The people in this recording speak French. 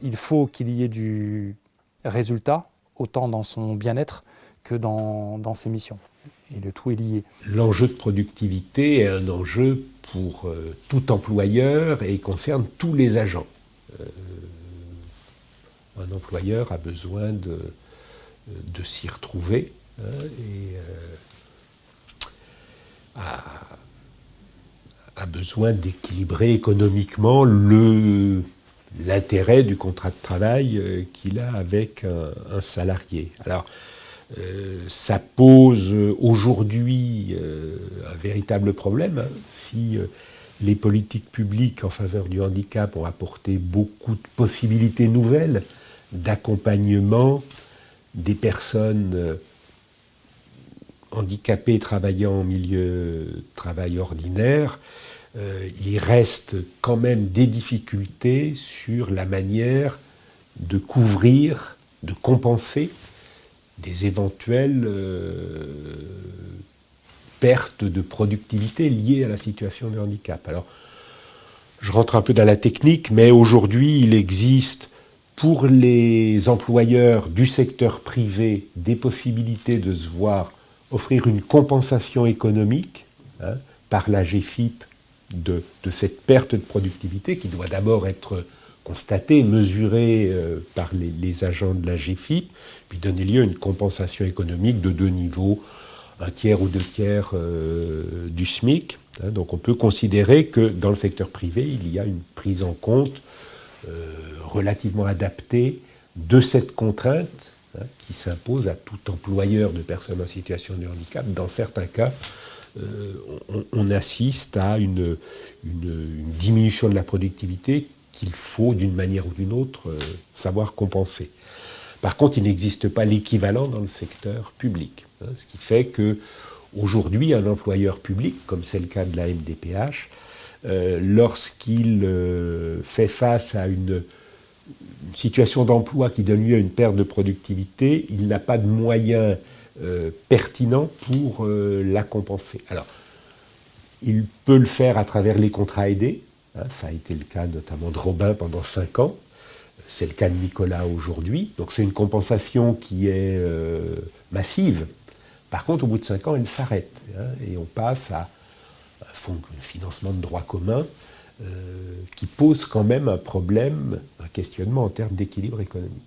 il faut qu'il y ait du résultat, autant dans son bien-être que dans ses missions. Et le tout est lié. L'enjeu de productivité est un enjeu pour tout employeur et concerne tous les agents. Un employeur a besoin de s'y retrouver, hein, et a besoin d'équilibrer économiquement l'intérêt du contrat de travail qu'il a avec un salarié. Alors, ça pose aujourd'hui un véritable problème, hein. Si les politiques publiques en faveur du handicap ont apporté beaucoup de possibilités nouvelles d'accompagnement des personnes handicapées travaillant en milieu de travail ordinaire, il reste quand même des difficultés sur la manière de couvrir, de compenser des éventuelles pertes de productivité liées à la situation de handicap. Alors, je rentre un peu dans la technique, mais aujourd'hui, il existe pour les employeurs du secteur privé des possibilités de se voir offrir une compensation économique, hein, par la GFIP de cette perte de productivité qui doit d'abord être constatée, mesurée par les agents de la GFIP, puis donner lieu à une compensation économique de deux niveaux, un tiers ou deux tiers du SMIC. Hein, donc on peut considérer que dans le secteur privé, il y a une prise en compte relativement adaptée de cette contrainte, hein, qui s'impose à tout employeur de personnes en situation de handicap. Dans certains cas, on assiste à une diminution de la productivité qu'il faut, d'une manière ou d'une autre, savoir compenser. Par contre, il n'existe pas l'équivalent dans le secteur public, hein, ce qui fait qu'aujourd'hui, un employeur public, comme c'est le cas de la MDPH, lorsqu'il fait face à une situation d'emploi qui donne lieu à une perte de productivité, il n'a pas de moyens pertinents pour la compenser. Alors, il peut le faire à travers les contrats aidés, hein, ça a été le cas notamment de Robin pendant 5 ans, c'est le cas de Nicolas aujourd'hui, donc c'est une compensation qui est massive. Par contre, au bout de 5 ans, elle s'arrête, hein, et on passe à un fonds de financement de droit commun qui pose quand même un problème, un questionnement en termes d'équilibre économique.